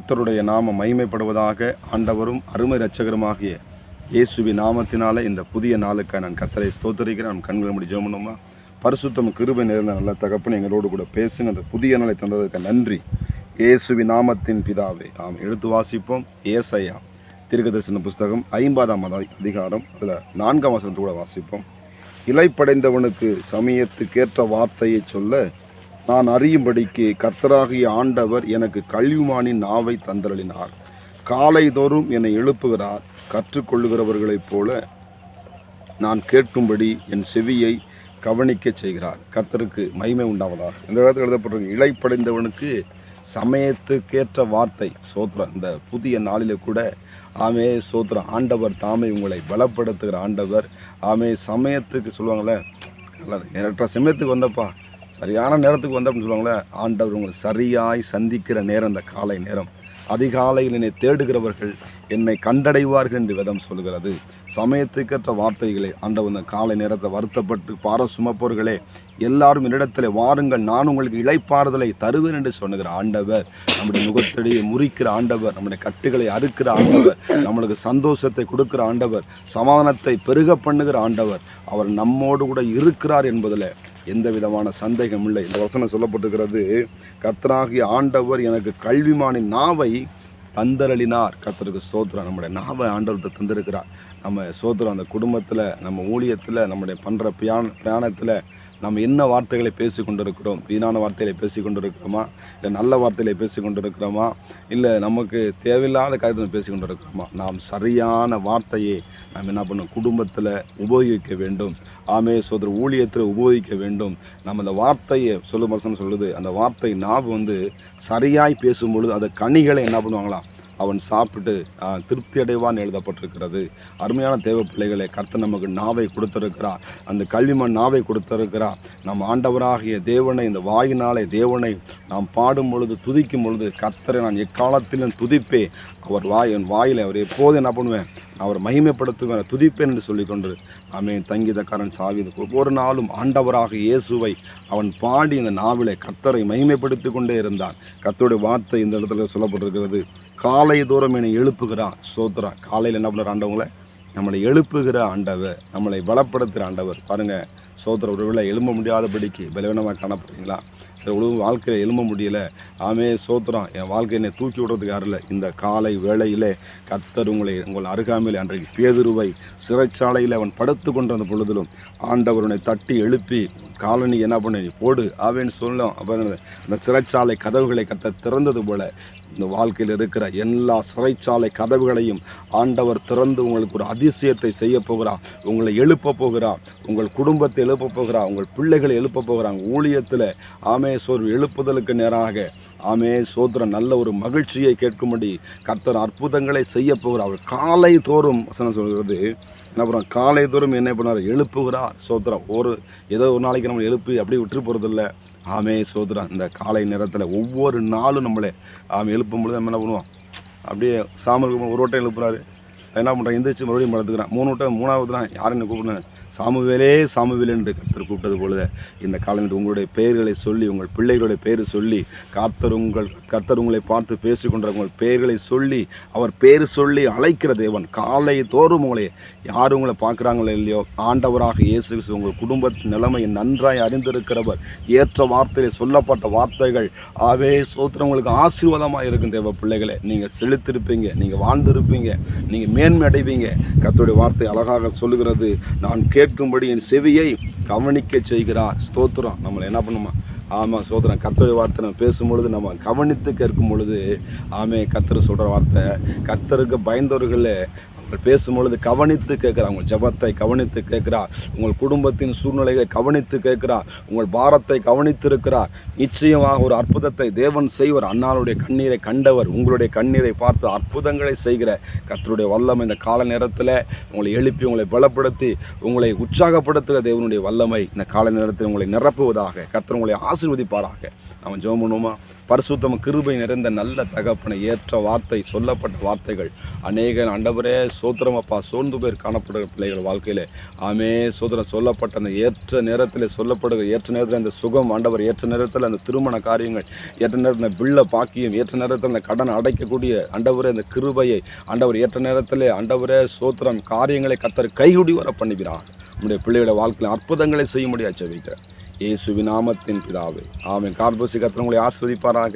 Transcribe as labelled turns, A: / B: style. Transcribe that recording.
A: கர்த்தருடைய நாமம் மகிமைப்படுவதாக. ஆண்டவரும் அருமை இரட்சகருமாகிய இயேசுவின் நாமத்தினாலே இந்த புதிய நாளுக்காக நான் கர்த்தரை ஸ்தோத்திரிக்கிறேன். நான் கண்களை மூடி ஜெபம் பண்ணுமா. பரிசுத்தம் கிருபை நிறைந்த நல்ல தகப்பன் எங்களோடு கூட பேசின அந்த புதிய நாளை தந்ததற்கு நன்றி. இயேசுவின் நாமத்தின் பிதாவே நாம் எடுத்து வாசிப்போம். ஏசாயா தீர்க்கதரிசன புஸ்தகம் 50ஆம் அதிகாரம் அதில் 4ஆம் வசனத்தை கூட வாசிப்போம். இலைப்படைந்தவனுக்கு சமயத்துக்கேற்ற வார்த்தையை சொல்ல நான் அறியும்படிக்கு கர்த்தராகிய ஆண்டவர் எனக்கு கல்விமானின் நாவை தந்தருளினார். காலைதோறும் என்னை எழுப்புகிறார். கற்றுக்கொள்ளுகிறவர்களைப் போல நான் கேட்கும்படி என் செவியை கவனிக்க செய்கிறார். கர்த்தருக்கு மகிமை உண்டாவதாக. இந்த இடத்துல எழுதப்பட்டிருக்கு, இலைப்படைந்தவனுக்கு சமயத்துக்கேற்ற வார்த்தை. சோத்திரம். இந்த புதிய நாளிலே கூட ஆமே சோத்திரம். ஆண்டவர் தாமே உங்களை பலப்படுத்துகிற ஆண்டவர். ஆமே சமயத்துக்கு சொல்லுவாங்களே, நேரற்ற சமயத்துக்கு வந்தப்பா, சரியான நேரத்துக்கு வந்த அப்படின்னு சொல்லுவாங்களே, ஆண்டவர் உங்களை சரியாய் சந்திக்கிற நேரம். இந்த காலை நேரம், அதிகாலையில் என்னை தேடுகிறவர்கள் என்னை கண்டடைவார்கள் என்று வேதம் சொல்கிறது. சமயத்துக்கேற்ற வார்த்தைகளை ஆண்டவர் இந்த காலை நேரத்தை வருத்தப்பட்டு பார சுமப்பவர்களே எல்லாரும் என்னிடத்தில் வாருங்கள், நான் உங்களுக்கு இளைப்பாறுதலை தருவேன் என்று சொன்னுகிற ஆண்டவர், நம்முடைய முகத்தடியை முறிக்கிற ஆண்டவர், நம்முடைய கட்டுகளை அறுக்கிற ஆண்டவர், நம்மளுக்கு சந்தோஷத்தை கொடுக்கிற ஆண்டவர், சமாதானத்தை பெருக பண்ணுகிற ஆண்டவர், அவர் நம்மோடு கூட இருக்கிறார் என்பதில் எந்த விதமான சந்தேகம் இல்லை. இந்த வசனம் சொல்லப்பட்டிருக்கிறது, கர்த்தராகிய ஆண்டவர் எனக்கு கல்விமானின் நாவை தந்தரளினார். கர்த்தருக்கு சோத்திரம். நம்முடைய நாவை ஆண்டவர்கிட்ட தந்திருக்கிறார். நம்ம சோத்திரம். அந்த குடும்பத்தில், நம்ம ஊழியத்தில், நம்முடைய பண்ணுற பிரயாணத்தில் நம்ம என்ன வார்த்தைகளை பேசி கொண்டிருக்கிறோம்? வீணான வார்த்தைகளை பேசி கொண்டிருக்கிறோமா, இல்லை நல்ல வார்த்தைகளை பேசி கொண்டிருக்கிறோமா, இல்லை நமக்கு தேவையில்லாத காரியத்தை பேசி கொண்டிருக்கிறோமா? நாம் சரியான வார்த்தையை நாம் என்ன பண்ணணும்? குடும்பத்தில் உபயோகிக்க வேண்டும். ஆமே சோதர ஊழியத்தில் உபயோகிக்க வேண்டும். நம்ம அந்த வார்த்தையை சொல்லுது, அந்த வார்த்தை நாம் சரியாய் பேசும்பொழுது அந்த கனிகளை என்ன பண்ணுவாங்களாம்? அவன் சாப்பிட்டு திருப்தி அடைவான்னு எழுதப்பட்டிருக்கிறது. அருமையான தேவ பிள்ளைகளை, கர்த்தர் நமக்கு நாவை கொடுத்திருக்கிறார். அந்த கல்விமான் நாவை கொடுத்திருக்கிறார். நம் ஆண்டவராகிய தேவனை, இந்த வாயினாலே தேவனை நாம் பாடும் பொழுது, துதிக்கும் பொழுது, கர்த்தரை நான் எக்காலத்திலும் துதிப்பே. என் வாயில் அவர் எப்போது என்ன பண்ணுவேன்? அவர் மகிமைப்படுத்துவேன், துதிப்பேன் என்று சொல்லிக்கொண்டு ஆமென். தங்கிதக்காரன் சாவிது ஒவ்வொரு நாளும் ஆண்டவராக இயேசுவை அவன் பாடி இந்த நாவிலை கர்த்தரை மகிமைப்படுத்தி கொண்டே இருந்தான். கர்த்தருடைய வார்த்தை இந்த இடத்துல சொல்லப்பட்டிருக்கிறது, காலை தோறும் என்னை எழுப்புகிறார். சோத்ரா. காலையில் என்ன பண்ணுற ஆண்டவங்களை? நம்மளை எழுப்புகிற ஆண்டவர், நம்மளை பலப்படுத்துகிற ஆண்டவர். பாருங்கள் சோத்ரா. ஒரு வேளை எழும்ப முடியாதபடிக்கு பலவீனமாக காணப்படுறீங்களா? சரி, உலக வாழ்க்கையில் எழும்ப முடியலை. ஆமே சோத்திரம். என் வாழ்க்கை என்னை தூக்கி விடுறதுக்கு யாரும் இல்லை. இந்த காலை வேளையிலே கர்த்தர் உங்கள் அருகாமையில் அன்றைக்கு பேதுருவை சிறைச்சாலையில் அவன் படுத்து கொண்டு வந்த பொழுதிலும் ஆண்டவருனை தட்டி எழுப்பி காலனி என்ன பண்ணி போடு ஆவேன்னு சொல்லும். அப்போ அந்த சிறைச்சாலை கதவுகளை கர்த்தர் திறந்தது போல இந்த வாழ்க்கையில் இருக்கிற எல்லா சிறைச்சாலை கதவுகளையும் ஆண்டவர் திறந்து உங்களுக்கு ஒரு அதிசயத்தை செய்ய போகிறார். உங்களை எழுப்ப போகிறார். உங்கள் குடும்பத்தை எழுப்ப போகிறார். உங்கள் பிள்ளைகளை எழுப்ப போகிறாங்க. ஊழியத்தில் ஆமே சோர்வு எழுப்புதலுக்கு நேராக ஆமே சோத்திரம் நல்ல ஒரு மகிழ்ச்சியை கேட்கும்படி கர்த்தர் அற்புதங்களை செய்ய போகிறார். அவர் காலை தோறும் வசனம் சொல்கிறது, என்ன பண்ணுறோம்? காலை தோறும் என்ன பண்ணார்? எழுப்புகிறார். சோத்திரம். ஏதோ ஒரு நாளைக்கு நம்ம எழுப்பி அப்படியே விட்டு போகிறதில்ல. ஆமே சோத்திரம். இந்த காலை நேரத்தில் ஒவ்வொரு நாளும் நம்மளே எழுப்பும் பொழுது நம்ம என்ன பண்ணுவோம்? அப்படியே சாமலுக்கு ஒரு வட்டம் எழுப்புறாரு, என்ன பண்ணுறேன்? எந்திரிச்சு மறுபடியும் படுத்துக்கிறேன். 3 வட்டம், 3வது தான் யாரும் என்ன கூப்பிடுறேன்? சாமுவேலே சாமுவேலே என்று கர்த்தர் கூப்பிட்டது பொழுது இந்த காலையில் உங்களுடைய பெயர்களை சொல்லி, உங்கள் பிள்ளைகளுடைய பெயரை சொல்லி, கர்த்தர் உங்களை பார்த்து பேசிக்கொண்ட உங்கள் பெயர்களை சொல்லி, அவர் பேர் சொல்லி அழைக்கிற தேவன். காலை தோறும் உங்களை யார் உங்களை பார்க்குறாங்களோ இல்லையோ, ஆண்டவராக இயேசு கிறிஸ்து உங்கள் குடும்பத்தின் நிலைமையை நன்றாய் அறிந்திருக்கிறவர். ஏற்ற வார்த்தையில் சொல்லப்பட்ட வார்த்தைகள் ஆவே சோத்திரம் உங்களுக்கு ஆசீர்வாதமாக இருக்கும். தேவ பிள்ளைகளை, நீங்கள் செலுத்திருப்பீங்க, நீங்கள் வாழ்ந்திருப்பீங்க, நீங்கள் மேன்மை அடைவீங்க. கர்த்தருடைய வார்த்தை அழகாக சொல்லுகிறது, நான் கேட்கும்படி என் செவியை கவனிக்க செய்கிறார். ஸ்தோத்திரம். நம்மளை என்ன பண்ணுமா? ஆமாம் சோத்திரம். கர்த்தருடைய வார்த்தை நம்ம பேசும்பொழுது, நம்ம கவனித்து கேட்கும் பொழுது, ஆமே கர்த்தர் சொல்கிற வார்த்தை, கர்த்தருக்கு பயந்தவர்களே பேசும்பொழுது கவனித்து கேட்கிறார். உங்கள் ஜபத்தை கவனித்து கேட்கிறார். உங்கள் குடும்பத்தின் சூழ்நிலைகளை கவனித்து கேட்கிறார். உங்கள் பாரத்தை கவனித்திருக்கிறார். நிச்சயமாக ஒரு அற்புதத்தை தேவன் செய்வார். அன்னாருடைய கண்ணீரை கண்டவர் உங்களுடைய கண்ணீரை பார்த்து அற்புதங்களை செய்கிற கர்த்தருடைய வல்லமை இந்த கால நேரத்தில் உங்களை எழுப்பி, உங்களை பலப்படுத்தி, உங்களை உற்சாகப்படுத்துகிற தேவனுடைய வல்லமை இந்த கால நேரத்தில் உங்களை நிரப்புவதாக. கர்த்தர் உங்களை ஆசீர்வதிப்பாராக. நம்ம ஜெபம் பண்ணுவோமா? பரிசுத்தம் கிருபை நிறைந்த நல்ல தகப்பனை ஏற்ற வார்த்தை சொல்லப்பட்ட வார்த்தைகள் அநேக ஆண்டவரே சோத்திரமப்பா சோர்ந்து பேர் காணப்படுகிற பிள்ளைகள் வாழ்க்கையில் ஆமே சோதரம் சொல்லப்பட்ட அந்த ஏற்ற நேரத்தில் சொல்லப்படுகிற ஏற்ற நேரத்தில் அந்த சுகம் ஆண்டவர் ஏற்ற நேரத்தில் அந்த திருமண காரியங்கள் ஏற்ற நேரத்தில் அந்த பிள்ளை பாக்கியம் ஏற்ற நேரத்தில் அந்த கடன் அடைக்கக்கூடிய ஆண்டவரே அந்த கிருபையை ஆண்டவர் ஏற்ற நேரத்தில் ஆண்டவரே சோத்திரம் காரியங்களை கத்தர் கைகுடி வர பண்ணுகிறார். நம்முடைய பிள்ளையோட வாழ்க்கையில் அற்புதங்களை செய்ய முடியாது ஜெபிக்கிறேன் இயேசுவின் நாமத்தின் பிதாவே ஆமென். கார்போசி கர்த்தர் உங்களை ஆசீர்வதிப்பாராக.